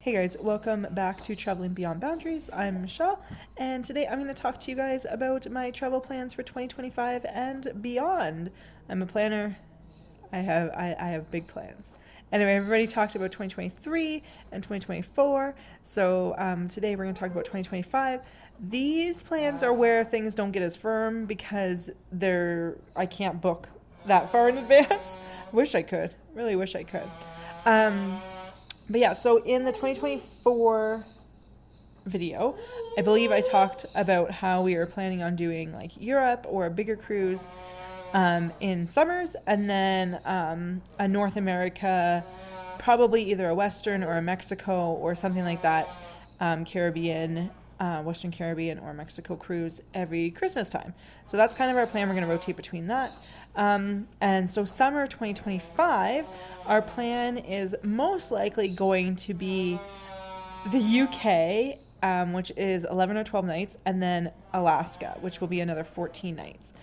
Hey guys, welcome back to Traveling Beyond Boundaries. I'm Michelle, and today I'm going to talk to you guys about my travel plans for 2025 and beyond. I'm a planner. I have big plans. Anyway, I've already talked about 2023 and 2024, so today we're going to talk about 2025. These plans are where things don't get as firm because I can't book that far in advance. Wish I could. Really wish I could. Um, but yeah, so in the 2024 video, I believe I talked about how we are planning on doing like Europe or a bigger cruise in summers, and then a North America, probably either a Western or a Mexico or something like that, Caribbean, Western Caribbean or Mexico cruise every Christmas time. So that's kind of our plan. We're going to rotate between that. And so summer 2025, our plan is most likely going to be the UK, which is 11 or 12 nights, and then Alaska, which will be another 14 nights.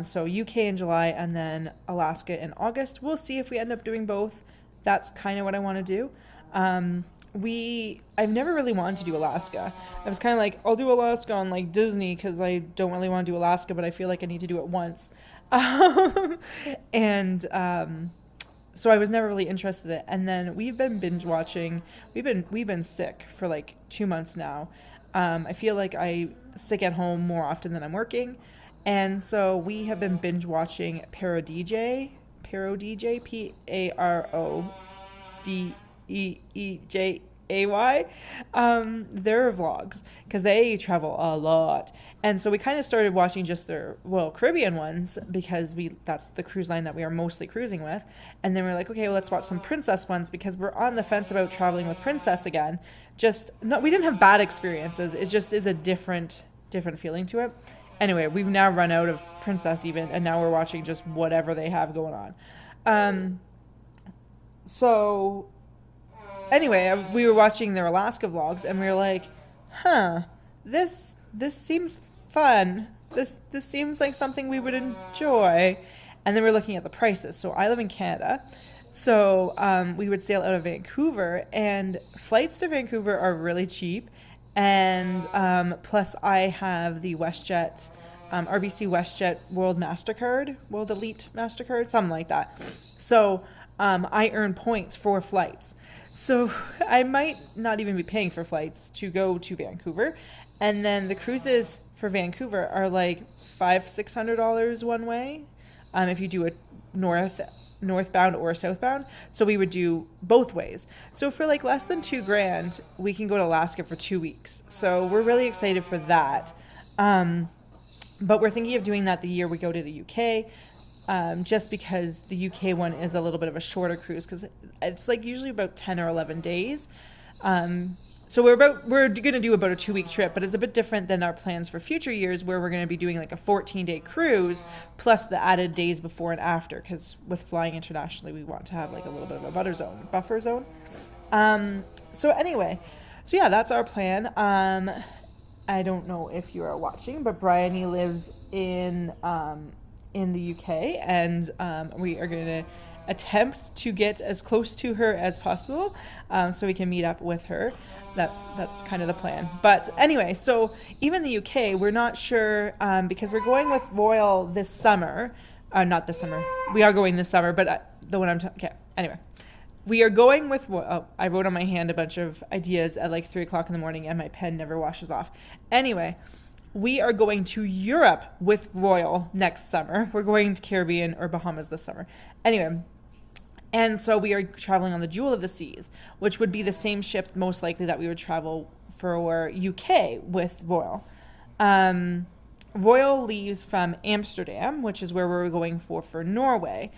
So UK in July and then Alaska in August. We'll see if we end up doing both. That's kind of what I want to do. I've never really wanted to do Alaska. I was kind of like, I'll do Alaska on like Disney because I don't really want to do Alaska, but I feel like I need to do it once. And so I was never really interested in it. And then we've been binge watching. We've been sick for like 2 months now. I feel like I sick at home more often than I'm working, and so we have been binge watching Parodj, Parodejay, their vlogs, because they travel a lot. And so we kind of started watching just their Royal Caribbean ones because that's the cruise line that we are mostly cruising with. And then we're like, okay, well, let's watch some Princess ones because we're on the fence about traveling with Princess again. Just no, we didn't have bad experiences. It just is a different feeling to it. Anyway, we've now run out of Princess even, and now we're watching just whatever they have going on. So anyway, we were watching their Alaska vlogs, and we were like, huh, this seems fun. This seems like something we would enjoy. And then we're looking at the prices. So I live in Canada. So we would sail out of Vancouver, and flights to Vancouver are really cheap. And plus, I have the WestJet, RBC WestJet World MasterCard, World Elite MasterCard, something like that. So I earn points for flights. So I might not even be paying for flights to go to Vancouver. And then the cruises for Vancouver are like $500-$600 one way, if you do a northbound or southbound. So we would do both ways. So for like less than $2,000, we can go to Alaska for 2 weeks. So we're really excited for that. But we're thinking of doing that the year we go to the UK. Just because the UK one is a little bit of a shorter cruise because it's like usually about 10 or 11 days. So we're going to do about a 2-week trip, but it's a bit different than our plans for future years where we're going to be doing like a 14-day cruise plus the added days before and after, because with flying internationally, we want to have like a little bit of a buffer zone. So anyway, so yeah, that's our plan. I don't know if you are watching, but Bryony lives in the UK, and we are going to attempt to get as close to her as possible, so we can meet up with her. That's kind of the plan. But anyway, so even the UK, we're not sure because we're going with Royal this summer. Not this summer. We are going this summer, but the one okay. Anyway, we are going with Royal. Oh, I wrote on my hand a bunch of ideas at like 3:00 in the morning, and my pen never washes off. Anyway, we are going to Europe with Royal next summer. We're going to Caribbean or Bahamas this summer. Anyway, and so we are traveling on the Jewel of the Seas, which would be the same ship most likely that we would travel for UK with Royal. Royal leaves from Amsterdam, which is where we're going for Norway.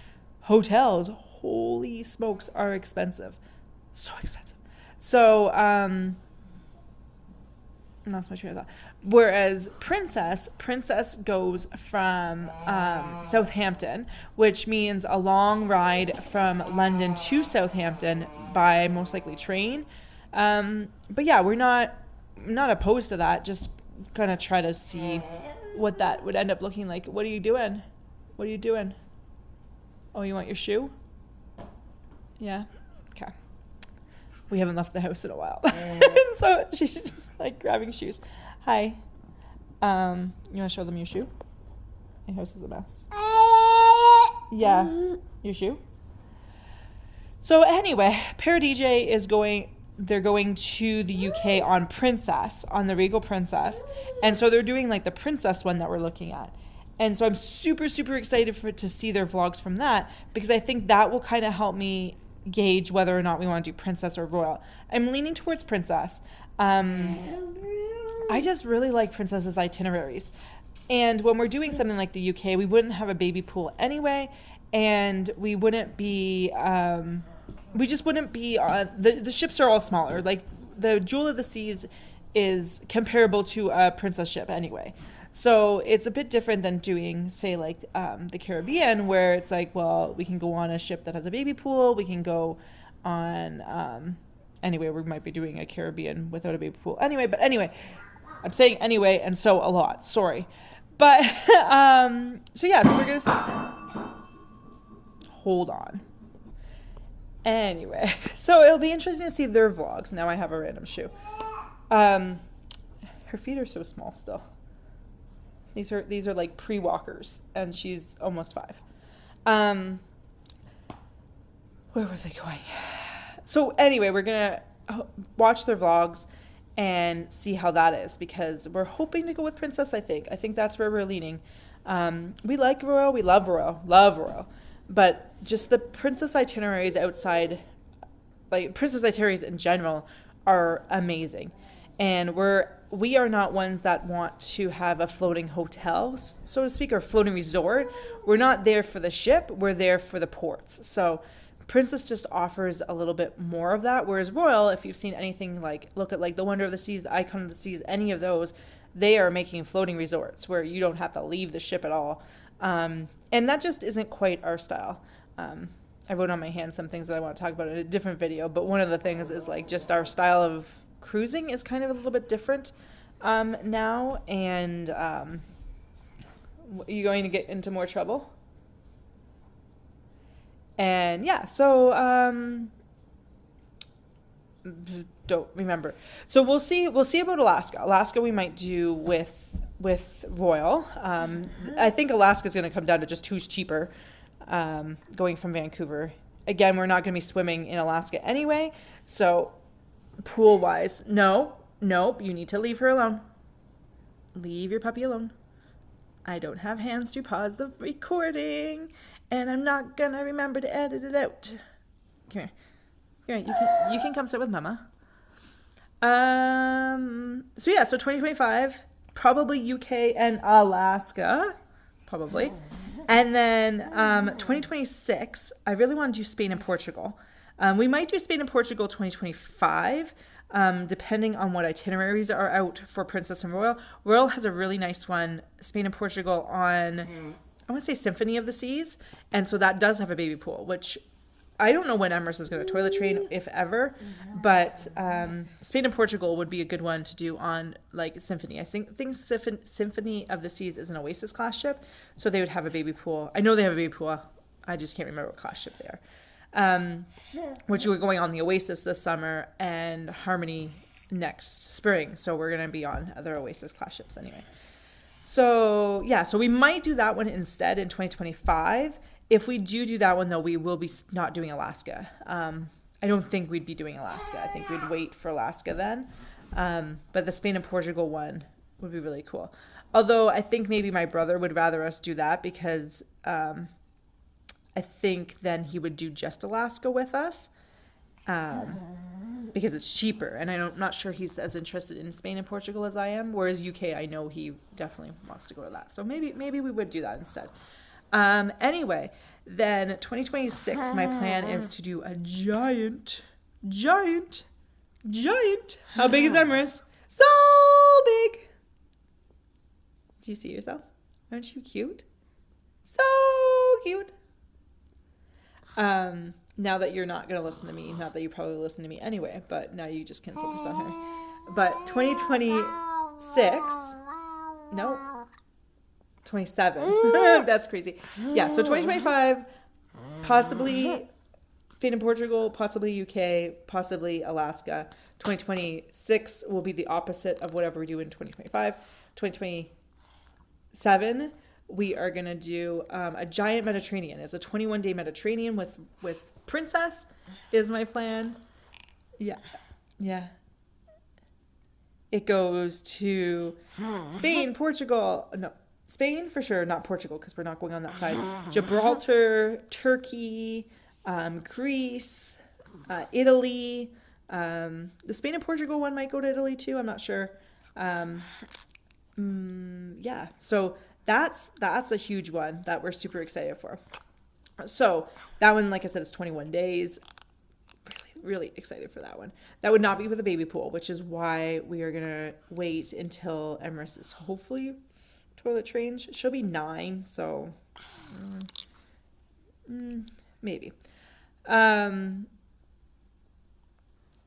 Hotels, holy smokes, are expensive. So expensive. So, that's my train of thought. Whereas Princess goes from Southampton, which means a long ride from London to Southampton by most likely train. But yeah, we're not opposed to that. Just gonna try to see what that would end up looking like. What are you doing? Oh, you want your shoe? Yeah. Okay. We haven't left the house in a while. And so she's just like grabbing shoes. Hi. You want to show them your shoe? My house is a mess. Yeah. Your shoe? So anyway, Paradij is they're going to the UK on Princess, on the Regal Princess. And so they're doing like the Princess one that we're looking at. And so I'm super, super excited to see their vlogs from that, because I think that will kind of help me gauge whether or not we want to do Princess or Royal. I'm leaning towards Princess. I just really like Princess's itineraries. And when we're doing something like the UK, we wouldn't have a baby pool anyway, and we wouldn't be, we just wouldn't be, the ships are all smaller. Like the Jewel of the Seas is comparable to a Princess ship anyway. So it's a bit different than doing, say, like the Caribbean, where it's like, well, we can go on a ship that has a baby pool. We can go on, anyway, we might be doing a Caribbean without a baby pool. Anyway, I'm saying anyway, and so a lot. Sorry. But, so yeah, so we're going to hold on. Anyway, so it'll be interesting to see their vlogs. Now I have a random shoe. Her feet are so small still. These are like pre-walkers, and she's almost 5. Where was I going? So anyway, we're gonna watch their vlogs and see how that is, because we're hoping to go with Princess. I think that's where we're leaning. We like Royal, we love Royal, but just the Princess itineraries outside, like Princess itineraries in general, are amazing, and we are not ones that want to have a floating hotel, so to speak, or floating resort. We're not there for the ship, we're there for the ports. So Princess just offers a little bit more of that, whereas Royal, if you've seen anything, like look at like the Wonder of the Seas, the Icon of the Seas, any of those, they are making floating resorts where you don't have to leave the ship at all. And that just isn't quite our style. I wrote on my hand some things that I want to talk about in a different video, but one of the things is like just our style of cruising is kind of a little bit different now, and are you going to get into more trouble? And yeah, so don't remember. So we'll see about Alaska we might do with Royal. I think Alaska's going to come down to just who's cheaper, going from Vancouver. Again, we're not going to be swimming in Alaska anyway, so pool wise, nope, you need to leave her alone. Leave your puppy alone. I don't have hands to pause the recording, and I'm not gonna remember to edit it out. Come here, you can come sit with Mama. So 2025, probably UK and Alaska, probably. And then 2026, I really want to do Spain and Portugal. We might do Spain and Portugal 2025, depending on what itineraries are out for Princess and Royal. Royal has a really nice one, Spain and Portugal, on, I want to say Symphony of the Seas. And so that does have a baby pool, which I don't know when Emrys is going to toilet train, if ever. But Spain and Portugal would be a good one to do on like Symphony. I think Symphony of the Seas is an Oasis class ship, so they would have a baby pool. I know they have a baby pool. I just can't remember what class ship they are. Which we're going on the Oasis this summer and Harmony next spring. So we're going to be on other Oasis class ships anyway. So yeah, so we might do that one instead in 2025. If we do that one though, we will be not doing Alaska. I don't think we'd be doing Alaska. I think we'd wait for Alaska then. But the Spain and Portugal one would be really cool. Although I think maybe my brother would rather us do that because, I think then he would do just Alaska with us, because it's cheaper, and I'm not sure he's as interested in Spain and Portugal as I am. Whereas UK, I know he definitely wants to go to that. So maybe we would do that instead. Anyway, then 2026, my plan is to do a giant. How big is Emrys? So big. Do you see yourself? Aren't you cute? So cute. Now that you're not going to listen to me, not that you probably listen to me anyway, but now you just can focus on her. But 2026, no, 27. That's crazy. Yeah, so 2025, possibly Spain and Portugal, possibly UK, possibly Alaska. 2026 will be the opposite of whatever we do in 2025. 2027, we are going to do a giant Mediterranean. It's a 21-day Mediterranean with Princess is my plan. Yeah. Yeah. It goes to Spain, Portugal. No, Spain for sure, not Portugal because we're not going on that side. Gibraltar, Turkey, Greece, Italy. The Spain and Portugal one might go to Italy too. I'm not sure. Yeah, so that's a huge one that we're super excited for. So that one, like I said, is 21 days. Really excited for that one. That would not be with a baby pool, which is why we are gonna wait until Emrys is hopefully toilet trained. She'll be 9, so maybe. And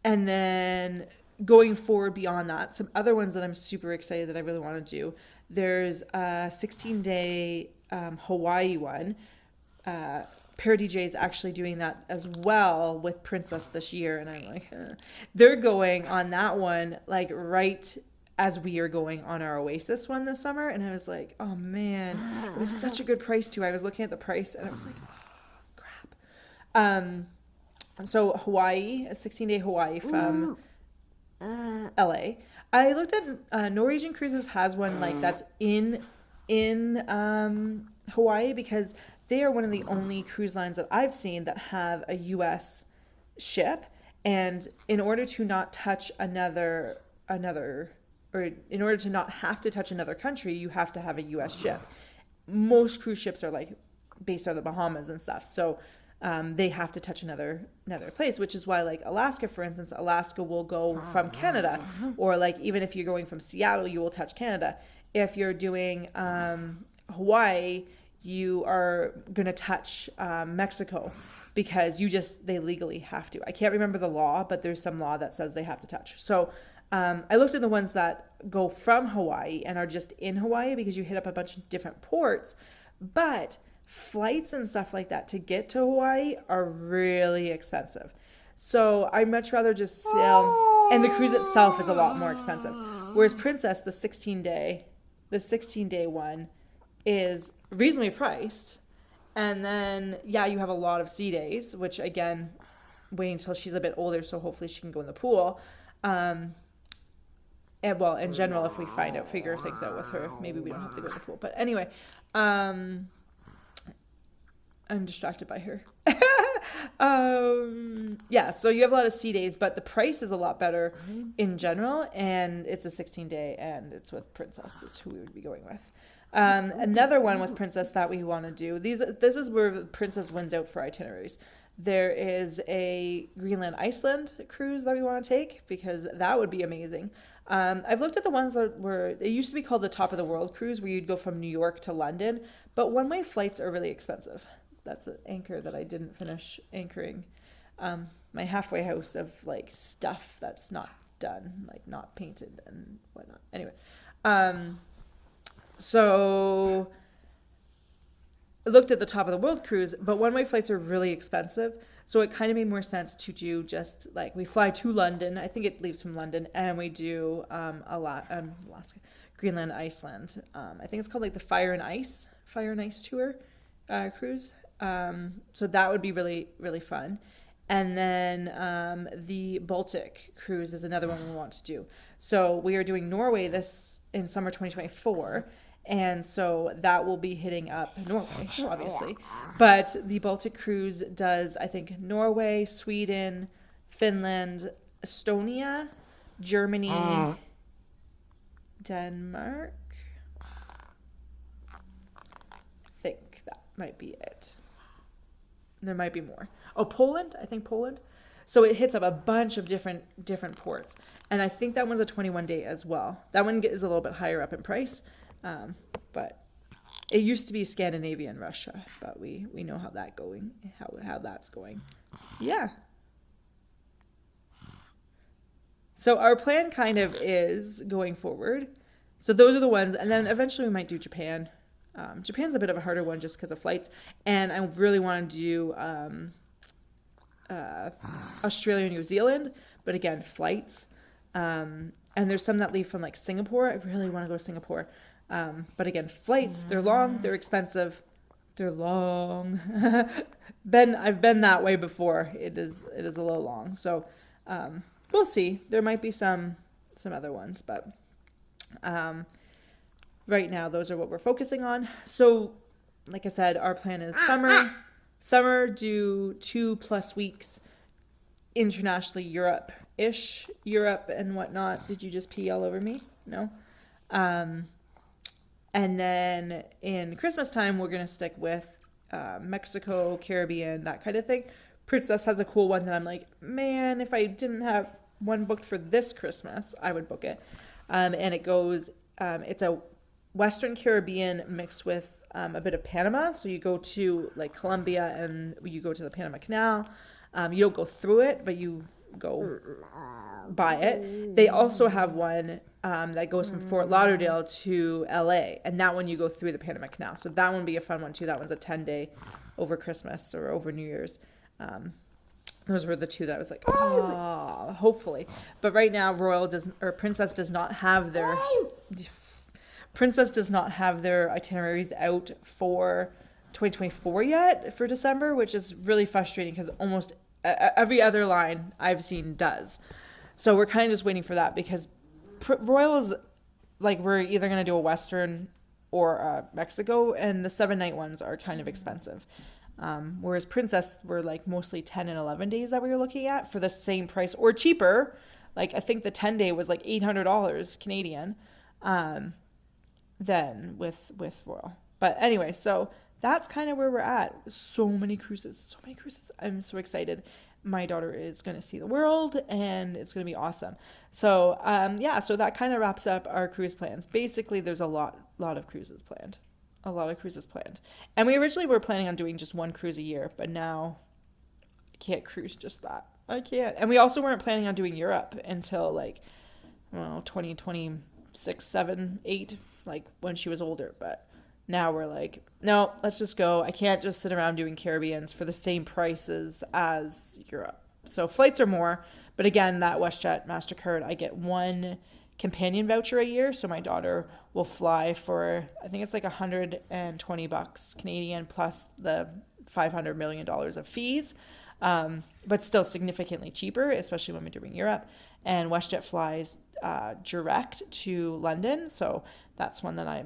then going forward beyond that, some other ones that I'm super excited that I really want to do. There's a 16-day Hawaii one. Para DJ is actually doing that as well with Princess this year, and I'm like, they're going on that one like right as we are going on our Oasis one this summer, and I was like, oh man, it was such a good price too. I was looking at the price and I was like, oh, crap. So Hawaii, a 16-day Hawaii from LA. I looked at Norwegian Cruises has one like that's in Hawaii because they are one of the only cruise lines that I've seen that have a U.S. ship, and in order to not touch another, or in order to not have to touch another country, you have to have a U.S. ship. Most cruise ships are like based out of the Bahamas and stuff, so they have to touch another place, which is why like Alaska, for instance, Alaska will go from Canada, or like even if you're going from Seattle, you will touch Canada. If you're doing Hawaii, you are going to touch Mexico because they legally have to. I can't remember the law, but there's some law that says they have to touch. So I looked at the ones that go from Hawaii and are just in Hawaii because you hit up a bunch of different ports, but flights and stuff like that to get to Hawaii are really expensive. So I'd much rather just sail, and the cruise itself is a lot more expensive. Whereas Princess, the 16-day one is reasonably priced, and then you have a lot of sea days, which again, waiting until she's a bit older so hopefully she can go in the pool, and well, in general, if we figure things out with her, maybe we don't have to go in the pool, but anyway, I'm distracted by her. So you have a lot of sea days, but the price is a lot better in general, and it's a 16-day, and it's with Princess is who we would be going with. Another one with Princess that we want to do. This is where Princess wins out for itineraries. There is a Greenland Iceland cruise that we want to take because that would be amazing. I've looked at the ones that it used to be called the Top of the World cruise, where you'd go from New York to London, but one-way flights are really expensive. That's an anchor that I didn't finish anchoring. My halfway house of like stuff that's not done, like not painted and whatnot. Anyway, so I looked at the Top of the World cruise, but one-way flights are really expensive. So it kind of made more sense to do just like we fly to London. I think it leaves from London, and we do Alaska, Greenland, Iceland. I think it's called like the Fire and Ice tour cruise. So that would be really, really fun. And then the Baltic cruise is another one we want to do. So we are doing Norway this in summer 2024. And so that will be hitting up Norway, obviously. But the Baltic cruise does, I think, Norway, Sweden, Finland, Estonia, Germany, Denmark. I think that might be it. There might be more. Oh, Poland. I think Poland. So it hits up a bunch of different ports. And I think that one's a 21-day as well. That one is a little bit higher up in price. But it used to be Scandinavia and Russia, but we know how that's going. Yeah. So our plan kind of is going forward. So those are the ones, and then eventually we might do Japan. Japan's a bit of a harder one just because of flights, and I really want to do Australia, New Zealand, but again, flights. And there's some that leave from like Singapore. I really want to go to Singapore. But again, flights, they're long, they're expensive, they're long. I've been that way before. It is a little long. So we'll see. There might be some other ones, but right now those are what we're focusing on. So like I said, our plan is summer, do 2+ weeks internationally, Europe and whatnot. Did you just pee all over me? No. And then in Christmas time, we're going to stick with Mexico, Caribbean, that kind of thing. Princess has a cool one that I'm like, man, if I didn't have one booked for this Christmas, I would book it. And it goes, it's a Western Caribbean mixed with a bit of Panama. So you go to like Colombia and you go to the Panama Canal. You don't go through it, but you go by it. They also have one that goes from Fort Lauderdale to LA, and that one you go through the Panama Canal. So that one would be a fun one too. That one's a 10-day over Christmas or over New Year's. Those were the two that I was like, oh, hopefully. But right now, Princess does not have their itineraries out for 2024 yet for December, which is really frustrating because almost every other line I've seen does. So we're kind of just waiting for that because Royal is like, we're either going to do a Western or Mexico, and the 7-night ones are kind of expensive. Whereas Princess were like mostly 10 and 11 days that we were looking at for the same price or cheaper. Like I think the 10-day was like $800 Canadian than with Royal. But anyway, so that's kind of where we're at. So many cruises. I'm so excited. My daughter is going to see the world and it's going to be awesome. So, so that kind of wraps up our cruise plans. Basically, there's a lot of cruises planned. And we originally were planning on doing just one cruise a year, but now I can't cruise just that. I can't. And we also weren't planning on doing Europe until like, 2026, 7, 8, like when she was older. But now we're like, no, let's just go. I can't just sit around doing Caribbeans for the same prices as Europe. So flights are more, but again, that WestJet MasterCard, I get one companion voucher a year. So my daughter will fly for, I think it's like $120 Canadian plus the $500 million of fees. But still significantly cheaper, especially when we're doing Europe. And WestJet flies direct to London. So that's one that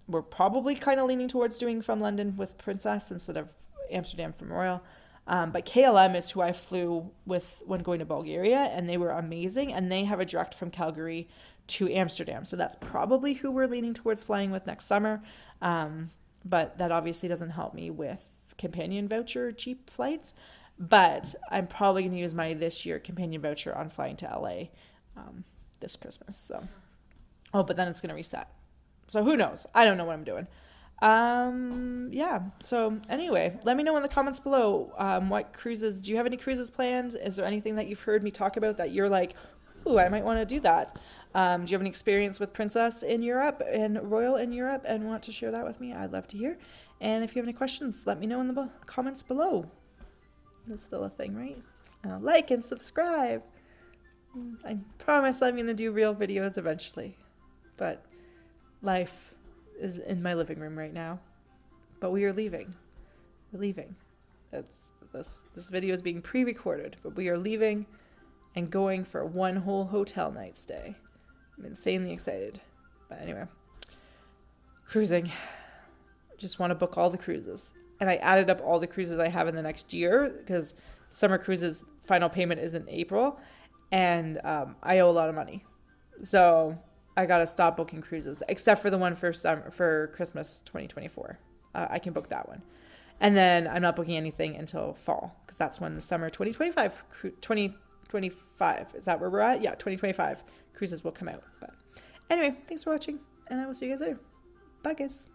we're probably kind of leaning towards doing from London with Princess instead of Amsterdam from Royal. But KLM is who I flew with when going to Bulgaria, and they were amazing. And they have a direct from Calgary to Amsterdam. So that's probably who we're leaning towards flying with next summer. But that obviously doesn't help me with companion voucher cheap flights. But I'm probably going to use my this year companion voucher on flying to LA this Christmas. So, but then it's going to reset. So who knows? I don't know what I'm doing. So anyway, let me know in the comments below what cruises. Do you have any cruises planned? Is there anything that you've heard me talk about that you're like, ooh, I might want to do that? Do you have any experience with Princess in Europe and Royal in Europe and want to share that with me? I'd love to hear. And if you have any questions, let me know in the comments below. That's still a thing, right? Like and subscribe. I promise I'm going to do real videos eventually. But life is in my living room right now. But we are leaving. We're leaving. This video is being pre-recorded, but we are leaving and going for one whole hotel night stay. I'm insanely excited. But anyway, cruising. Just want to book all the cruises. And I added up all the cruises I have in the next year because summer cruises final payment is in April. And I owe a lot of money. So I got to stop booking cruises, except for the one for Christmas 2024. I can book that one. And then I'm not booking anything until fall because that's when the summer 2025. Is that where we're at? Yeah, 2025 cruises will come out. But anyway, thanks for watching, and I will see you guys later. Bye, guys.